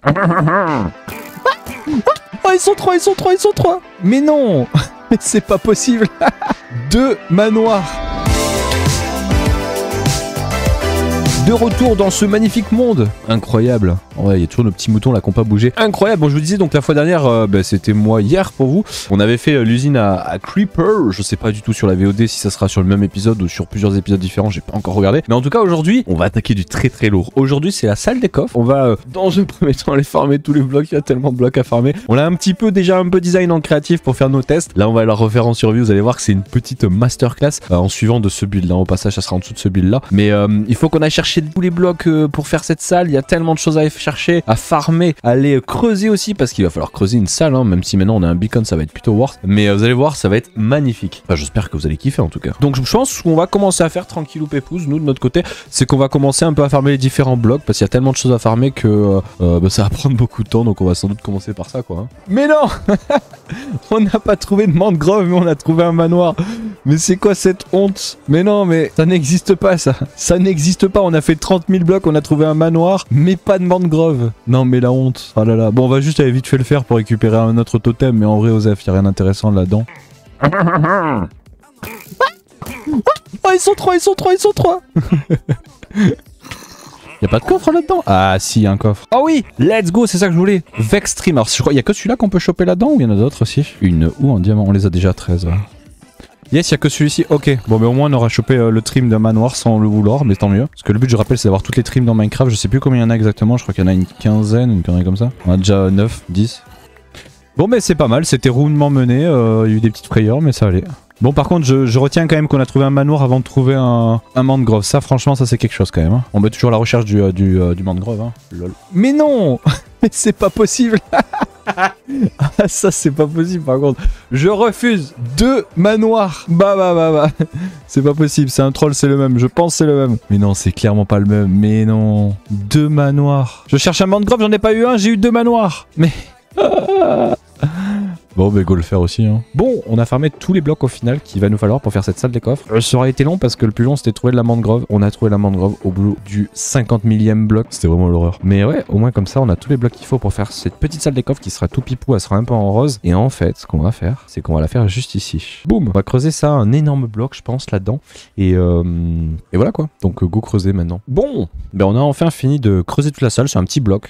Oh, ils sont trois, ils sont trois, ils sont trois. Mais non. C'est pas possible. 2 manoirs. De retour dans ce magnifique monde. Incroyable. Ouais, il y a toujours nos petits moutons là qui n'ont pas bougé. Incroyable. Bon, je vous disais donc la fois dernière, c'était moi hier pour vous. On avait fait l'usine à Creeper. Je sais pas du tout sur la VOD si ça sera sur le même épisode ou sur plusieurs épisodes différents. J'ai pas encore regardé. Mais en tout cas, aujourd'hui, on va attaquer du très très lourd. Aujourd'hui, c'est la salle des coffres. On va, dans un premier temps, aller farmer tous les blocs. Il y a tellement de blocs à farmer. On a un petit peu déjà un peu design en créatif pour faire nos tests. Là, on va la refaire en survie. Vous allez voir que c'est une petite masterclass en suivant de ce build là. Au passage, ça sera en dessous de ce build là. Mais il faut qu'on aille chercher tous les blocs pour faire cette salle. Il y a tellement de choses à chercher, à farmer, à aller creuser aussi parce qu'il va falloir creuser une salle, hein, même si maintenant on a un beacon, ça va être plutôt worth. Mais vous allez voir, ça va être magnifique. Enfin, j'espère que vous allez kiffer en tout cas. Donc je pense qu'on va commencer à faire tranquillou pépouze, nous de notre côté, c'est qu'on va commencer un peu à farmer les différents blocs parce qu'il y a tellement de choses à farmer que ça va prendre beaucoup de temps, donc on va sans doute commencer par ça quoi. Hein. Mais non. On n'a pas trouvé de mangrove, mais on a trouvé un manoir. Mais c'est quoi cette honte? Mais non, mais ça n'existe pas ça. Ça n'existe pas, on a fait 30 000 blocs, on a trouvé un manoir, mais pas de mangrove. Non mais la honte. Oh là là. Bon, on va juste aller vite fait le faire pour récupérer un autre totem, mais en vrai, Osef, y a rien d'intéressant là-dedans. Oh, ils sont trois, ils sont trois, ils sont trois. Y'a pas de coffre là-dedans? Ah si, un coffre. Oh oui, let's go, c'est ça que je voulais. Vex Stream. Alors je crois, y'a que celui-là qu'on peut choper là-dedans ou y'en a d'autres aussi? Une ou en diamant, on les a déjà 13. Ouais. Yes, y'a que celui-ci. Ok, bon mais au moins on aura chopé le trim d'un manoir sans le vouloir, mais tant mieux. Parce que le but, je rappelle, c'est d'avoir toutes les trims dans Minecraft. Je sais plus combien il y en a exactement, je crois qu'il y en a une quinzaine, une connerie comme ça. On a déjà 9, 10. Bon mais c'est pas mal, c'était rondement mené, il y a eu des petites frayeurs mais ça allait. Bon par contre je retiens quand même qu'on a trouvé un manoir avant de trouver un mangrove. Ça franchement ça c'est quelque chose quand même. Hein. On met toujours la recherche du mangrove. Hein. Lol. Mais non. Mais c'est pas possible. Ah ça c'est pas possible par contre. Je refuse 2 manoirs. Bah. C'est pas possible, c'est un troll, c'est le même. Je pense c'est le même. Mais non c'est clairement pas le même. Mais non. 2 manoirs. Je cherche un mangrove, j'en ai pas eu un, j'ai eu 2 manoirs. Mais... Bon, bah go le faire aussi. Hein. Bon, on a farmé tous les blocs au final qu'il va nous falloir pour faire cette salle des coffres. Ça aurait été long parce que le plus long c'était de trouver de la mangrove. On a trouvé la mangrove au bout du 50 millième bloc. C'était vraiment l'horreur. Mais ouais, au moins comme ça, on a tous les blocs qu'il faut pour faire cette petite salle des coffres qui sera tout pipou. Elle sera un peu en rose. Et en fait, ce qu'on va faire, c'est qu'on va la faire juste ici. Boum. On va creuser ça, un énorme bloc, je pense, là-dedans. Et voilà quoi. Donc go creuser maintenant. Bon, ben on a enfin fini de creuser toute la salle. C'est un petit bloc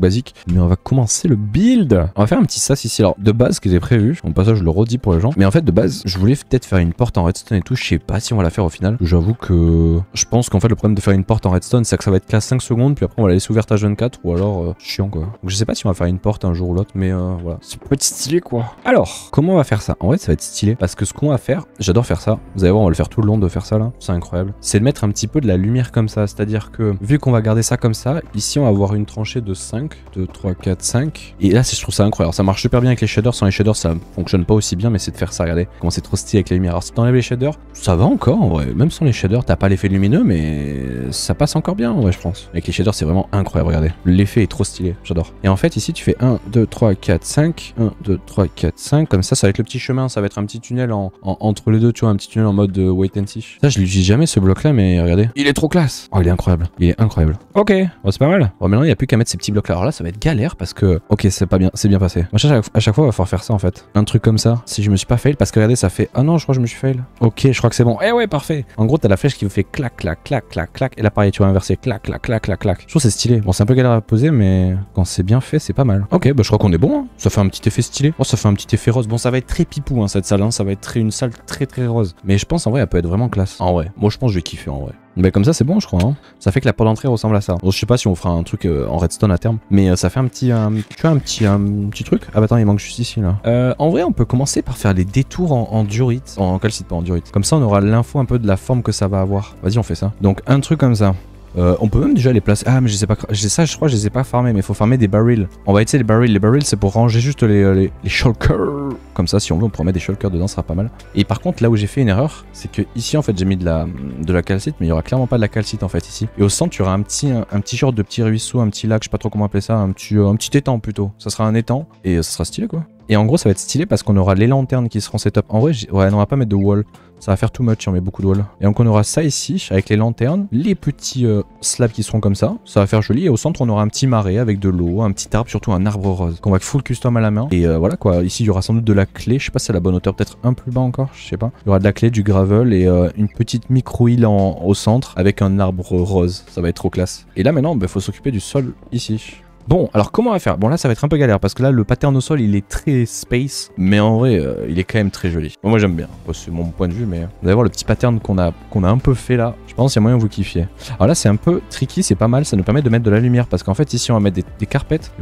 basique. Mais on va commencer le build. On va faire un petit sas ici. Alors, de base, ce que j'ai prévu, en passage je le redis pour les gens, mais en fait de base je voulais peut-être faire une porte en redstone et tout, je sais pas si on va la faire au final. J'avoue que je pense qu'en fait le problème de faire une porte en redstone c'est que ça va être classe 5 secondes puis après on va la laisser ouverte à 24 ou alors chiant quoi. Donc je sais pas si on va faire une porte un jour ou l'autre mais voilà, c'est peut être stylé quoi. Alors comment on va faire ça? En vrai ça va être stylé parce que ce qu'on va faire, j'adore faire ça, vous allez voir on va le faire tout le long de faire ça là, c'est incroyable, c'est de mettre un petit peu de la lumière comme ça, c'est à dire que vu qu'on va garder ça comme ça, ici on va avoir une tranchée de 5, 2, 3, 4, 5 et là je trouve ça incroyable, ça marche super bien avec les shaders, sans les shaders ça fonctionne pas aussi bien mais c'est de faire ça, regardez comment c'est trop stylé avec la lumière. Alors si t'enlèves les shaders, ça va encore en vrai, même sans les shaders t'as pas l'effet lumineux mais ça passe encore bien en vrai je pense. Avec les shaders c'est vraiment incroyable, regardez, l'effet est trop stylé, j'adore. Et en fait ici tu fais 1, 2, 3, 4, 5, 1, 2, 3, 4, 5, comme ça va être le petit chemin, ça va être un petit tunnel entre les deux, tu vois, un petit tunnel en mode wait and see. Ça je l'utilise jamais ce bloc là mais regardez, il est trop classe. Oh il est incroyable, il est incroyable. Ok, bon, c'est pas mal. Bon maintenant il n'y a plus qu'à mettre ces petits blocs là, alors là ça va être galère parce que, ok c'est pas bien, c'est bien passé. Moi à chaque fois il va falloir faire ça en fait, un truc comme ça, si je me suis pas fail, parce que regardez ça fait, ah non je crois que je me suis fail. Ok je crois que c'est bon, eh ouais parfait. En gros t'as la flèche qui vous fait clac clac clac clac clac et là pareil tu vas inverser clac clac clac clac clac. Je trouve c'est stylé, bon c'est un peu galère à poser mais quand c'est bien fait c'est pas mal. Ok bah je crois qu'on est bon, hein. Ça fait un petit effet stylé, oh ça fait un petit effet rose, bon ça va être très pipou hein, cette salle, hein. Ça va être une salle très très rose, mais je pense en vrai elle peut être vraiment classe. En vrai, moi je pense que je vais kiffer en vrai. Bah comme ça c'est bon je crois, hein. Ça fait que la porte d'entrée ressemble à ça. Bon, je sais pas si on fera un truc en redstone à terme, mais ça fait un petit, tu vois, un petit truc. Ah bah attends il manque juste ici là. En vrai on peut commencer par faire les détours en durite, en calcite pas en durite. Comme ça on aura l'info un peu de la forme que ça va avoir. Vas-y on fait ça. Donc un truc comme ça. On peut même déjà les placer. Ah mais je sais pas, ça je crois que je les ai pas farmés, mais il faut farmer des barils. On va utiliser les barils c'est pour ranger juste les shulkers. Comme ça si on veut on pourra mettre des shulkers dedans, ça sera pas mal. Et par contre là où j'ai fait une erreur, c'est que ici en fait j'ai mis de la calcite, mais il y aura clairement pas de la calcite en fait ici. Et au centre tu auras un petit genre de petit ruisseau, un petit lac, je sais pas trop comment appeler ça, un petit étang plutôt. Ça sera un étang et ça sera stylé quoi. Et en gros, ça va être stylé parce qu'on aura les lanternes qui seront setup. En vrai, ouais, on va pas mettre de wall. Ça va faire too much si on met beaucoup de wall. Et donc on aura ça ici avec les lanternes, les petits slabs qui seront comme ça. Ça va faire joli. Et au centre, on aura un petit marais avec de l'eau, un petit arbre, surtout un arbre rose qu'on va full custom à la main. Et voilà quoi. Ici, il y aura sans doute de la clé. Je sais pas si c'est la bonne hauteur, peut-être un plus bas encore. Je sais pas. Il y aura de la clé, du gravel et une petite micro-île au centre avec un arbre rose. Ça va être trop classe. Et là maintenant, faut s'occuper du sol ici. Bon, alors comment on va faire? Bon là ça va être un peu galère parce que là le pattern au sol il est très space, mais en vrai il est quand même très joli. Bon, moi j'aime bien, c'est mon point de vue, mais vous allez voir le petit pattern qu'on a un peu fait là. Je pense qu'il y a moyen que vous kiffiez. Alors là c'est un peu tricky, c'est pas mal, ça nous permet de mettre de la lumière parce qu'en fait ici on va mettre des carpettes,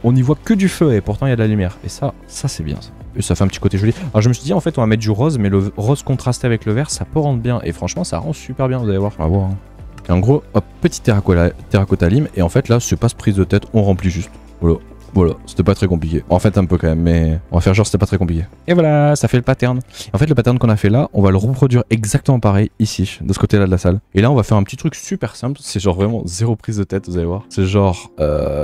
on n'y voit que du feu et pourtant il y a de la lumière. Et ça c'est bien ça. Et ça fait un petit côté joli. Alors je me suis dit en fait on va mettre du rose, mais le rose contrasté avec le vert ça peut rendre bien et franchement ça rend super bien, vous allez voir. On va voir. Hein. Et en gros, hop, petit terracotta lime. Et en fait, là, c'est pas ce prise de tête, on remplit juste. Voilà. Voilà, c'était pas très compliqué. En fait, un peu quand même, mais on va faire genre c'était pas très compliqué. Et voilà, ça fait le pattern. En fait, le pattern qu'on a fait là, on va le reproduire exactement pareil ici, de ce côté-là de la salle. Et là, on va faire un petit truc super simple. C'est genre vraiment zéro prise de tête, vous allez voir. C'est genre,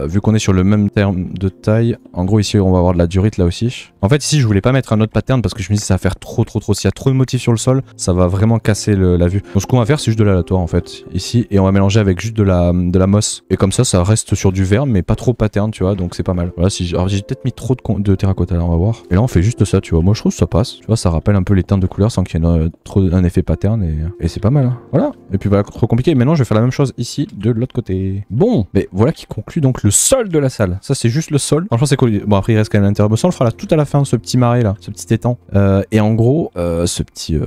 vu qu'on est sur le même terme de taille, en gros, ici, on va avoir de la durite là aussi. En fait, ici, je voulais pas mettre un autre pattern parce que je me dis ça va faire trop. S'il y a trop de motifs sur le sol, ça va vraiment casser la vue. Donc, ce qu'on va faire, c'est juste de l'aléatoire en fait, ici. Et on va mélanger avec juste de la mosse. Et comme ça reste sur du vert, mais pas trop pattern, tu vois. Donc, c'est pas mal. Voilà, alors j'ai peut-être mis trop de terracotta là, on va voir. Et là on fait juste ça, tu vois. Moi je trouve que ça passe. Tu vois, ça rappelle un peu les teintes de couleurs sans qu'il y ait un effet pattern et c'est pas mal. Hein. Voilà. Et puis voilà, trop compliqué. Maintenant je vais faire la même chose ici de l'autre côté. Bon, mais voilà qui conclut donc le sol de la salle. Ça c'est juste le sol. Franchement c'est cool. Bon après il reste quand même l'intérieur. Bon, ça on le fera là tout à la fin, ce petit marais là, ce petit étang. Et en gros, ce petit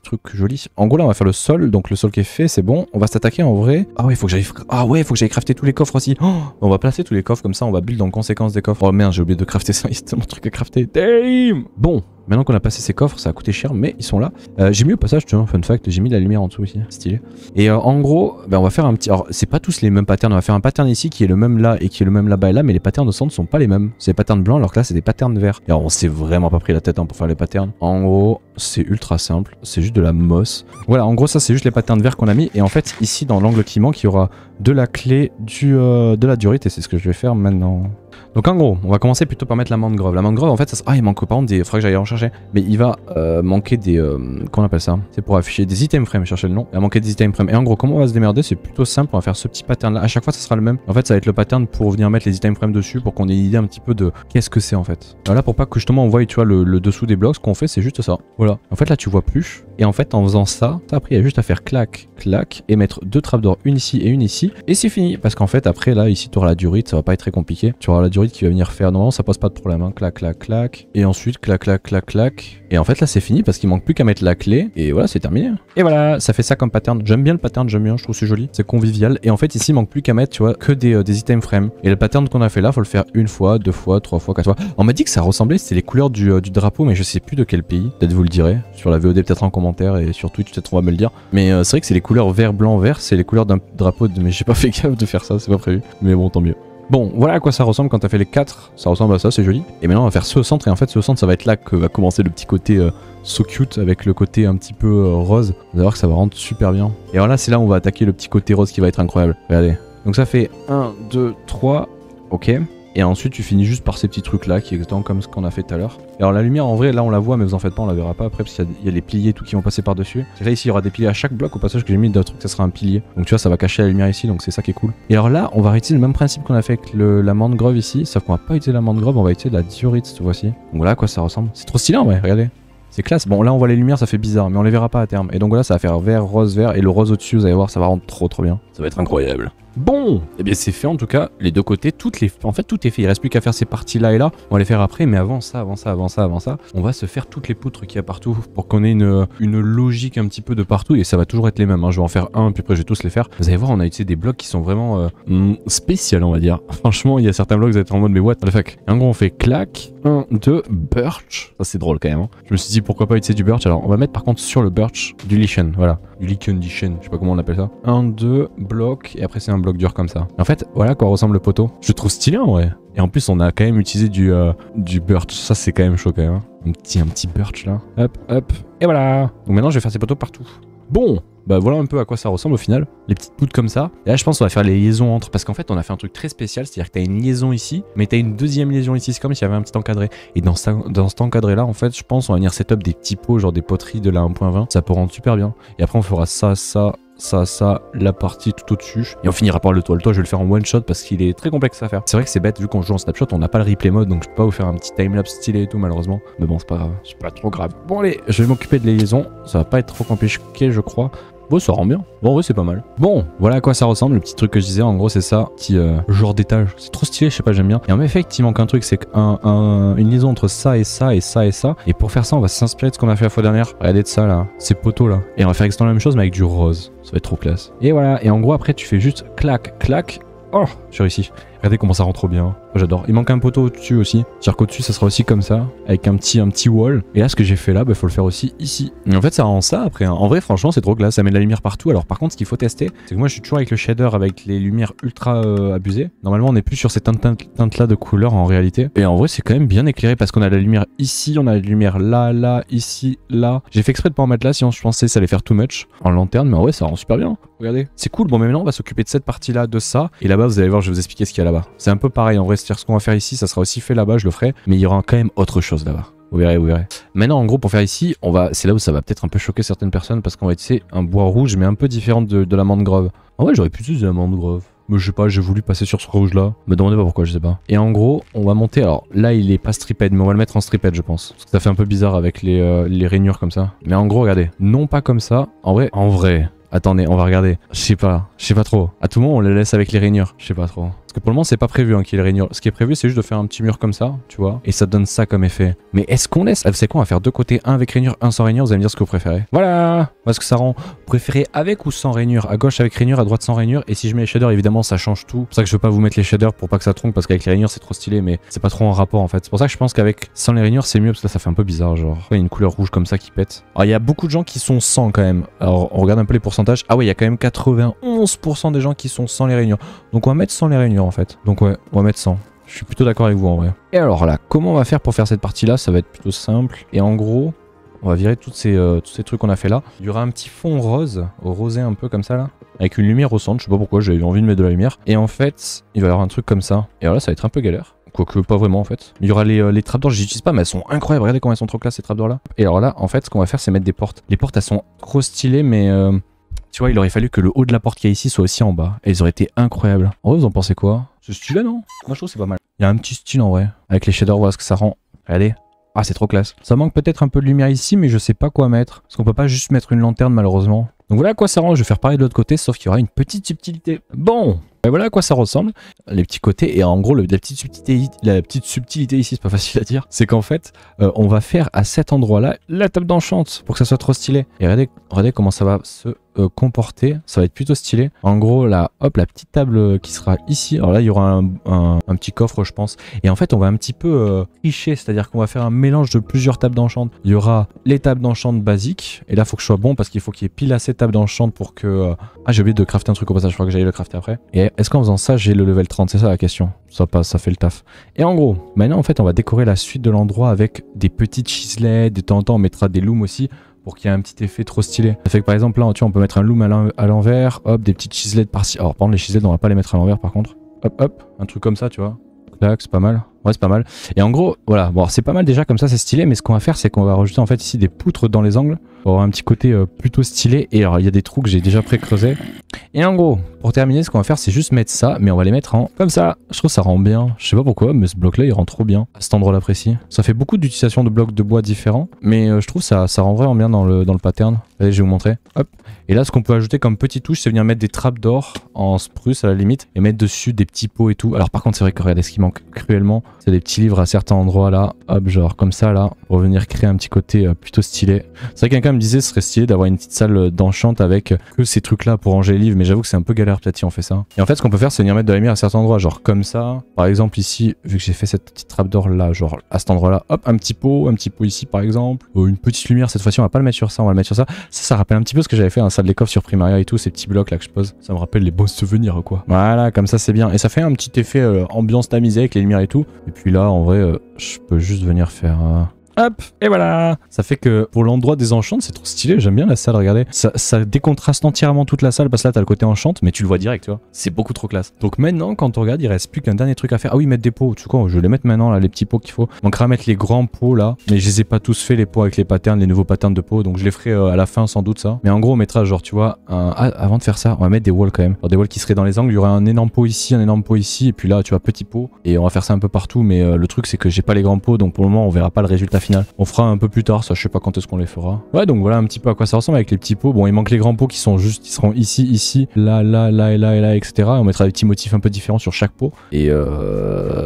truc joli. En gros là on va faire le sol. Donc le sol qui est fait, c'est bon. On va s'attaquer en vrai. Ah ouais, faut que j'aille crafter tous les coffres aussi. Oh, on va placer tous les coffres comme ça, on va build en conséquence des coffres. Oh merde, j'ai oublié de crafter ça, il y a tellement de trucs à crafter. Damn! Bon, maintenant qu'on a passé ces coffres, ça a coûté cher, mais ils sont là. J'ai mis au passage, tu vois, fun fact, j'ai mis de la lumière en dessous aussi, stylé. Et en gros, on va faire un petit... Alors, c'est pas tous les mêmes patterns, on va faire un pattern ici qui est le même là et qui est le même là-bas et là, mais les patterns au centre sont pas les mêmes. C'est des patterns blancs alors que là, c'est des patterns verts. Et alors, on s'est vraiment pas pris la tête hein, pour faire les patterns. En gros, c'est ultra simple, c'est juste de la mosse. Voilà, en gros, ça, c'est juste les patterns verts qu'on a mis. Et en fait, ici, dans l'angle qui manque, il y aura de la clé, de la durite, et c'est ce que je vais faire maintenant. Donc en gros, on va commencer plutôt par mettre la mangrove. La mangrove, en fait, ça... il manque par contre des... Faudrait que j'aille en chercher. Mais il va manquer des... Comment on appelle ça? C'est pour afficher des item frames, chercher le nom. Il va manquer des item frames. Et en gros, comment on va se démerder? C'est plutôt simple, on va faire ce petit pattern là. À chaque fois, ça sera le même. En fait, ça va être le pattern pour venir mettre les item frames dessus pour qu'on ait une idée un petit peu de qu'est-ce que c'est en fait. Voilà, pour pas que justement on voit, tu vois, le dessous des blocs, ce qu'on fait, c'est juste ça. Voilà. En fait, là, tu vois plus. Et en fait, en faisant ça, après, il y a juste à faire clac, clac, et mettre deux trapdoors, une ici et une ici. Et c'est fini. Parce qu'en fait, après, là, ici, tu auras la durite, ça va pas être très compliqué. Tu auras la durite qui va venir faire. Normalement, ça pose pas de problème. Hein. Clac, clac, clac. Et ensuite, clac, clac, clac, clac. Et en fait, là, c'est fini parce qu'il manque plus qu'à mettre la clé. Et voilà, c'est terminé. Et voilà, ça fait ça comme pattern. J'aime bien le pattern, j'aime bien, je trouve c'est joli. C'est convivial. Et en fait, ici, il manque plus qu'à mettre, tu vois, que des item frames. Et le pattern qu'on a fait là, faut le faire une fois, deux fois, trois fois, quatre fois. On m'a dit que ça ressemblait, c'était les couleurs du drapeau, mais je sais plus de quel pays. Peut-être vous le direz sur la VOD, peut-être en commentaire et sur Twitch, peut-être on va me le dire. Mais c'est vrai que c'est les couleurs vert, blanc, vert. C'est les couleurs d'un drapeau. Mais j'ai pas fait gaffe de faire ça, c'est pas prévu. Mais bon, tant mieux. Bon, voilà à quoi ça ressemble quand t'as fait les 4, ça ressemble à ça, c'est joli. Et maintenant on va faire ce au centre, et en fait ce au centre ça va être là que va commencer le petit côté so cute avec le côté un petit peu rose. Vous allez voir que ça va rendre super bien. Et alors là c'est là où on va attaquer le petit côté rose qui va être incroyable. Regardez. Donc ça fait 1, 2, 3, ok. Et ensuite tu finis juste par ces petits trucs là qui est exactement comme ce qu'on a fait tout à l'heure. Et alors la lumière en vrai là on la voit mais vous en faites pas, on la verra pas après parce qu'il y a les piliers tout qui vont passer par dessus. Là ici il y aura des piliers à chaque bloc, au passage que j'ai mis d'un truc ça sera un pilier. Donc tu vois ça va cacher la lumière ici donc c'est ça qui est cool. Et alors là on va réutiliser le même principe qu'on a fait avec la mangrove ici, sauf qu'on va pas utiliser la mangrove, on va utiliser de la diorite cette fois-ci. Donc voilà à quoi ça ressemble. C'est trop stylé en vrai, regardez. C'est classe. Bon là on voit les lumières ça fait bizarre mais on les verra pas à terme. Et donc là ça va faire vert, rose, vert et le rose au-dessus vous allez voir ça va rendre trop bien. Ça va être incroyable. Bon, et bien c'est fait en tout cas, les deux côtés, en fait tout est fait, il reste plus qu'à faire ces parties là et là, on va les faire après, mais avant ça, on va se faire toutes les poutres qu'il y a partout pour qu'on ait une logique un petit peu de partout et ça va toujours être les mêmes, hein. Je vais en faire un puis après je vais tous les faire. Vous allez voir, on a utilisé des blocs qui sont vraiment spéciaux on va dire. Franchement, il y a certains blocs vous êtes en mode mais what the fuck. Et en gros on fait clac, 1, 2, birch, ça c'est drôle quand même. Hein. Je me suis dit pourquoi pas utiliser du birch, alors on va mettre par contre sur le birch du lichen, voilà. Du lichen, je sais pas comment on appelle ça. 1, 2, bloc, et après c'est un bloc dur comme ça. Et en fait, voilà à quoi ressemble le poteau. Je le trouve stylé en vrai. Et en plus, on a quand même utilisé du birch. Ça, c'est quand même chaud quand même. Hein. Un petit birch là. Hop, hop. Et voilà. Donc maintenant, je vais faire ces poteaux partout. Bon, bah voilà un peu à quoi ça ressemble au final, les petites poutres comme ça. Et là je pense qu'on va faire les liaisons entre, parce qu'en fait on a fait un truc très spécial, c'est-à-dire que t'as une liaison ici, mais t'as une deuxième liaison ici, c'est comme s'il y avait un petit encadré. Et dans cet encadré là, en fait je pense on va venir setup des petits pots, genre des poteries de la 1.20, ça peut rendre super bien. Et après on fera ça, la partie tout au-dessus. Et on finira par le toit. Le toit, je vais le faire en one shot parce qu'il est très complexe à faire. C'est vrai que c'est bête, vu qu'on joue en snapshot, on n'a pas le replay mode, donc je peux pas vous faire un petit timelapse stylé et tout, malheureusement. Mais bon, c'est pas grave, c'est pas trop grave. Bon, allez, je vais m'occuper de les liaisons. Ça va pas être trop compliqué, je crois. Bon, ça rend bien. Bon, en vrai, c'est pas mal. Bon, voilà à quoi ça ressemble. Le petit truc que je disais, en gros, c'est ça. Petit genre d'étage. C'est trop stylé, je sais pas, j'aime bien. Et en effet, il manque un truc, c'est une liaison entre ça et ça et ça et ça. Et pour faire ça, on va s'inspirer de ce qu'on a fait la fois dernière. Regardez de ça, là. Ces poteaux, là. Et on va faire exactement la même chose, mais avec du rose. Ça va être trop classe. Et voilà. Et en gros, après, tu fais juste clac, clac. Oh, j'ai réussi. Regardez comment ça rend trop bien. Moi, j'adore. Il manque un poteau au-dessus aussi. C'est-à-dire qu'au-dessus, ça sera aussi comme ça, avec un petit wall. Et là, ce que j'ai fait là, bah, faut le faire aussi ici. Et en fait, ça rend ça après. Hein. En vrai, franchement, c'est trop classe. Ça met de la lumière partout. Alors, par contre, ce qu'il faut tester, c'est que moi, je suis toujours avec le shader, avec les lumières ultra abusées. Normalement, on n'est plus sur ces teintes-là de couleurs en réalité. Et en vrai, c'est quand même bien éclairé parce qu'on a la lumière ici, on a la lumière là, là, ici, là. J'ai fait exprès de pas en mettre là, sinon je pensais que ça allait faire too much en lanterne. Mais en vrai, ça rend super bien. Regardez. C'est cool. Bon, mais maintenant, on va s'occuper de cette partie-là, de ça. Et là-bas, vous allez voir, je vais vous expliquer ce qu'il y a là-bas. C'est un peu pareil en vrai, c'est-à-dire ce qu'on va faire ici, ça sera aussi fait là-bas, je le ferai, mais il y aura quand même autre chose là-bas. Vous verrez, vous verrez. Maintenant, en gros, pour faire ici, c'est là où ça va peut-être un peu choquer certaines personnes parce qu'on va utiliser un bois rouge, mais un peu différent de la mangrove. En vrai, j'aurais pu utiliser la mangrove. Mais je sais pas, j'ai voulu passer sur ce rouge là. Me demandez pas pourquoi, je sais pas. Et en gros, on va monter. Alors là, il est pas stripped, mais on va le mettre en stripped, je pense. Parce que ça fait un peu bizarre avec les rainures comme ça. Mais en gros, regardez. Non pas comme ça. En vrai. Attendez, on va regarder. Je sais pas trop. À tout moment, on les laisse avec les rainures. Je sais pas trop. Parce que pour le moment, c'est pas prévu hein, qu'il y ait les rainures. Ce qui est prévu, c'est juste de faire un petit mur comme ça, tu vois. Et ça donne ça comme effet. Mais est-ce qu'on laisse... Vous savez quoi, on va faire deux côtés, un avec rainure, un sans rainure. Vous allez me dire ce que vous préférez. Voilà. Parce que ça rend... Vous préférez avec ou sans rainure? À gauche avec rainure, à droite sans rainure. Et si je mets les shaders, évidemment, ça change tout. C'est pour ça que je veux pas vous mettre les shaders pour pas que ça tronque. Parce qu'avec les rainures, c'est trop stylé. Mais c'est pas trop en rapport en fait. C'est pour ça que je pense qu'avec sans les rainures, c'est mieux. Parce que là, ça fait un peu bizarre. Genre, il y a une couleur rouge comme ça qui pète. Alors, il y a beaucoup de gens qui sont sans quand même. Alors, on regarde un peu les pourcentages. Ah ouais, il y a quand même 91% des gens qui sont sans les rainures. Donc, on va mettre sans les rainures en fait. Donc, ouais. On va mettre 100. Je suis plutôt d'accord avec vous en vrai. Et alors là, comment on va faire pour faire cette partie là? Ça va être plutôt simple. Et en gros, on va virer tous ces trucs qu'on a fait là. Il y aura un petit fond rose, rosé un peu comme ça là. Avec une lumière au centre, je sais pas pourquoi, j'ai eu envie de mettre de la lumière. Et en fait, il va y avoir un truc comme ça. Et alors là, ça va être un peu galère. Quoique pas vraiment en fait. Il y aura les trapdoors, je les utilise pas, mais elles sont incroyables. Regardez comment elles sont trop classe ces trapdoors là. Et alors là, en fait, ce qu'on va faire, c'est mettre des portes. Les portes, elles sont trop stylées, mais... Tu vois, il aurait fallu que le haut de la porte qu'il y a ici soit aussi en bas. Et elles auraient été incroyables. En vrai, vous en pensez quoi? Ce style-là, non? Moi, je trouve que c'est pas mal. Il y a un petit style en vrai. Avec les shaders, voilà ce que ça rend. Regardez. Ah, c'est trop classe. Ça manque peut-être un peu de lumière ici, mais je sais pas quoi mettre. Parce qu'on peut pas juste mettre une lanterne, malheureusement. Donc voilà à quoi ça rend. Je vais faire pareil de l'autre côté, sauf qu'il y aura une petite subtilité. Bon. Et voilà à quoi ça ressemble, les petits côtés. Et en gros, la petite subtilité ici, c'est pas facile à dire, c'est qu'en fait, on va faire à cet endroit-là la table d'enchante pour que ça soit trop stylé. Et regardez comment ça va se comporter. Ça va être plutôt stylé. En gros, là, hop, la petite table qui sera ici. Alors là, il y aura un petit coffre, je pense. Et en fait, on va un petit peu tricher, c'est-à-dire qu'on va faire un mélange de plusieurs tables d'enchante. Il y aura les tables d'enchante basiques. Et là, il faut que je sois bon parce qu'il faut qu'il y ait pile assez de tables d'enchante pour que... Ah, j'ai oublié de crafter un truc au passage. Je crois que j'allais le crafter après. Et est-ce qu'en faisant ça, j'ai le level 30? C'est ça la question. Ça passe, ça fait le taf. Et en gros, maintenant, en fait, on va décorer la suite de l'endroit avec des petites chiselettes. De temps en temps, on mettra des looms aussi pour qu'il y ait un petit effet trop stylé. Ça fait que par exemple, là, tu vois, on peut mettre un loom à l'envers. Hop, des petites chiselettes par-ci. Alors, par contre, les chiselettes, on va pas les mettre à l'envers, par contre. Hop, hop, un truc comme ça, tu vois. Clac, c'est pas mal. Ouais, c'est pas mal. Et en gros, voilà. Bon, c'est pas mal déjà, comme ça, c'est stylé. Mais ce qu'on va faire, c'est qu'on va rajouter en fait ici des poutres dans les angles pour avoir un petit côté plutôt stylé. Et alors, il y a des trous que j'ai déjà pré-creusés. Et en gros, pour terminer, ce qu'on va faire, c'est juste mettre ça, mais on va les mettre en comme ça. Je trouve que ça rend bien. Je sais pas pourquoi, mais ce bloc-là, il rend trop bien à cet endroit-là précis. Ça fait beaucoup d'utilisation de blocs de bois différents, mais je trouve ça rend vraiment bien dans le pattern. Allez, je vais vous montrer. Hop. Et là, ce qu'on peut ajouter comme petite touche, c'est venir mettre des trappes d'or en spruce à la limite et mettre dessus des petits pots et tout. Alors par contre, c'est vrai que regardez, ce qui manque cruellement, c'est des petits livres à certains endroits là. Hop, genre comme ça là, pour venir créer un petit côté plutôt stylé. C'est vrai que quelqu'un me disait ce serait stylé d'avoir une petite salle d'enchant avec que ces trucs là pour ranger les livres, mais j'avoue que c'est un peu galère peut-être si on fait ça. Et en fait, ce qu'on peut faire, c'est venir mettre de la lumière à certains endroits, genre comme ça. Par exemple ici, vu que j'ai fait cette petite trappe d'or là, genre à cet endroit là, hop, un petit pot ici par exemple. Une petite lumière cette fois-ci, on va pas le mettre sur ça, on va le mettre sur ça. Ça rappelle un petit peu ce que j'avais fait dans la salle des coffres sur Primaria et tout, ces petits blocs là que je pose. Ça me rappelle les beaux souvenirs quoi. Voilà, comme ça c'est bien. Et ça fait un petit effet ambiance tamisée avec les lumières et tout. Et puis là, en vrai, je peux juste venir faire hop, et voilà. Ça fait que pour l'endroit des enchantes, c'est trop stylé, j'aime bien la salle, regardez. Ça décontraste entièrement toute la salle, parce que là t'as le côté enchante, mais tu le vois direct, tu vois. C'est beaucoup trop classe. Donc maintenant, quand on regarde, il reste plus qu'un dernier truc à faire. Ah oui, mettre des pots, tu sais quoi, je vais les mettre maintenant, là, les petits pots qu'il faut. Donc remettre les grands pots là, mais je les ai pas tous fait, les pots avec les patterns, les nouveaux patterns de pots, donc je les ferai à la fin sans doute ça. Mais en gros, on mettra genre, tu vois, avant de faire ça, on va mettre des walls quand même. Alors, des walls qui seraient dans les angles, il y aurait un énorme pot ici, un énorme pot ici, et puis là, tu vois, petit pot. Et on va faire ça un peu partout, mais le truc c'est que j'ai pas les grands pots, donc pour le moment, on verra pas le résultat final. On fera un peu plus tard, ça, je sais pas quand est-ce qu'on les fera. Ouais, donc voilà un petit peu à quoi ça ressemble avec les petits pots. Bon, il manque les grands pots qui sont juste, ils seront ici, ici, là, là, là et là et là, etc. On mettra des petits motifs un peu différents sur chaque pot, et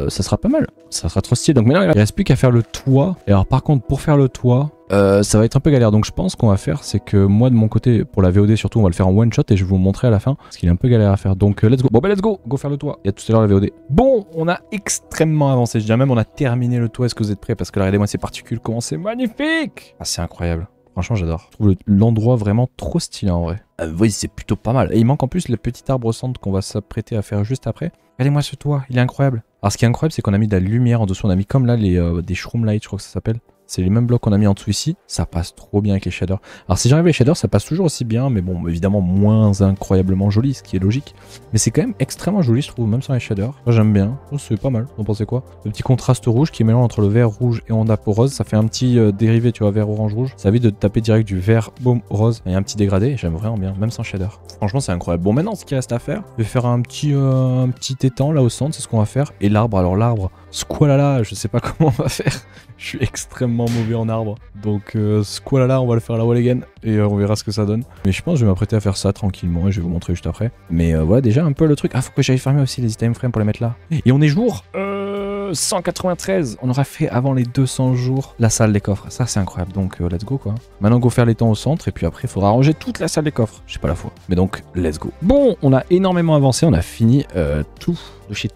ça sera pas mal. Ça sera trop stylé. Donc maintenant, il reste plus qu'à faire le toit. Et alors, par contre, pour faire le toit, ça va être un peu galère, donc je pense qu'on va faire, c'est que moi de mon côté, pour la VOD surtout, on va le faire en one shot et je vais vous montrer à la fin, parce qu'il est un peu galère à faire, donc let's go. Bon bah let's go faire le toit, il y a tout à l'heure la VOD. Bon, on a extrêmement avancé, je dirais même on a terminé le toit, est-ce que vous êtes prêts? Parce que là, regardez-moi ces particules, comment c'est magnifique. Ah, c'est incroyable, franchement j'adore. Je trouve l'endroit vraiment trop stylé en vrai. Oui, c'est plutôt pas mal. Et il manque en plus le petit arbre au centre qu'on va s'apprêter à faire juste après. Regardez-moi ce toit, il est incroyable. Alors ce qui est incroyable, c'est qu'on a mis de la lumière en dessous, on a mis comme là des shroom lights, je crois que ça s'appelle. C'est les mêmes blocs qu'on a mis en dessous ici, ça passe trop bien avec les shaders. Alors si j'enlève les shaders, ça passe toujours aussi bien, mais bon, évidemment moins incroyablement joli, ce qui est logique. Mais c'est quand même extrêmement joli, je trouve, même sans les shaders. Moi j'aime bien, c'est pas mal, vous en pensez quoi? Le petit contraste rouge qui est mélange entre le vert rouge et onda pour rose, ça fait un petit dérivé, tu vois, vert orange rouge. Ça évite de taper direct du vert, boum, rose. Il y a un petit dégradé, j'aime vraiment bien, même sans shader. Franchement c'est incroyable. Bon maintenant ce qu'il reste à faire, je vais faire un petit étang là au centre, c'est ce qu'on va faire. Et l'arbre, alors l'arbre, squalala, je sais pas comment on va faire. Je suis extrêmement mauvais en arbre. Donc squalala, on va le faire à la wall again et on verra ce que ça donne. Mais je pense que je vais m'apprêter à faire ça tranquillement et je vais vous montrer juste après. Mais voilà déjà un peu le truc. Ah, faut que j'aille fermer aussi les time frames pour les mettre là. Et on est jour 193. On aura fait avant les 200 jours la salle des coffres. Ça c'est incroyable. Donc let's go quoi. Maintenant go faire les temps au centre et puis après il faudra ranger toute la salle des coffres. J'ai pas la foi. Mais donc let's go. Bon, on a énormément avancé. On a fini tout. De chez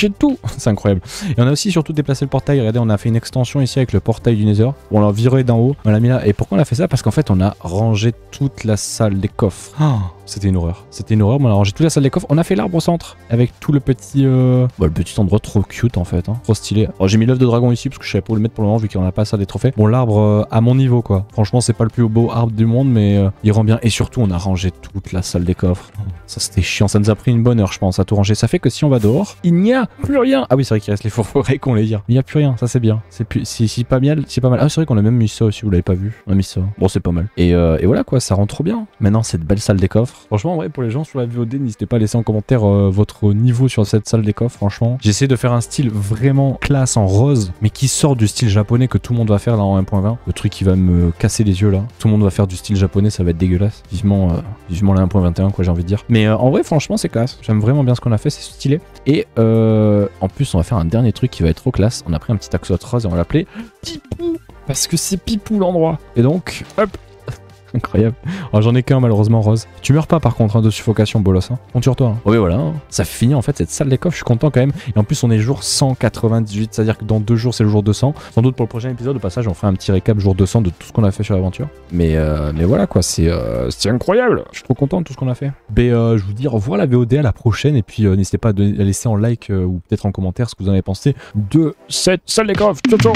tout. C'est incroyable. Et on a aussi surtout déplacé le portail. Regardez, on a fait une extension ici avec le portail du Nether. On l'a viré d'en haut. On l'a mis là. Et pourquoi on a fait ça? Parce qu'en fait, on a rangé toute la salle des coffres. Oh, c'était une horreur. C'était une horreur. Mais on a rangé toute la salle des coffres. On a fait l'arbre au centre avec tout le petit, le petit endroit trop cute en fait. Hein. Trop stylé. Alors j'ai mis l'œuf de dragon ici parce que je savais pas où le mettre pour le moment vu qu'on a pas ça des trophées. Bon, l'arbre à mon niveau quoi. Franchement, c'est pas le plus beau arbre du monde, mais il rend bien. Et surtout, on a rangé toute la salle des coffres. Ça c'était chiant. Ça nous a pris une bonne heure, je pense, à tout ranger. Ça fait que si on va dehors, il n'y a plus rien. Ah oui, c'est vrai qu'il reste les fourrés qu'on les dire. Il n'y a plus rien, ça c'est bien. C'est plus, si pas mal, c'est pas mal. Ah c'est vrai qu'on a même mis ça aussi, vous l'avez pas vu. On a mis ça. Bon, c'est pas mal. Et voilà quoi, ça rend trop bien. Maintenant, cette belle salle des coffres. Franchement, en vrai, pour les gens sur la VOD, n'hésitez pas à laisser en commentaire votre niveau sur cette salle des coffres. Franchement, j'essaie de faire un style vraiment classe en rose, mais qui sort du style japonais que tout le monde va faire là en 1.20. Le truc qui va me casser les yeux là. Tout le monde va faire du style japonais, ça va être dégueulasse. Vivement la 1.21 quoi, j'ai envie de dire. Mais en vrai, franchement, c'est classe. J'aime vraiment bien ce qu'on a fait, c'est stylé. Et en plus, on va faire un dernier truc qui va être trop classe. On a pris un petit axolote rose et on va l'appeler Pipou. Parce que c'est Pipou l'endroit. Et donc, hop. Incroyable. Alors j'en ai qu'un malheureusement rose. Tu meurs pas par contre hein, de suffocation bolos. Hein. Compte sur toi. Hein. Oui voilà. Hein. Ça finit en fait cette salle des coffres. Je suis content quand même. Et en plus on est jour 198. C'est-à-dire que dans 2 jours c'est le jour 200. Sans doute pour le prochain épisode au passage on fera un petit récap jour 200 de tout ce qu'on a fait sur l'aventure. Mais voilà quoi. C'est incroyable. Je suis trop content de tout ce qu'on a fait. Je vous dis au revoir la VOD à la prochaine. Et puis n'hésitez pas à laisser en like ou peut-être en commentaire ce que vous en avez pensé de cette salle des coffres. Ciao ciao.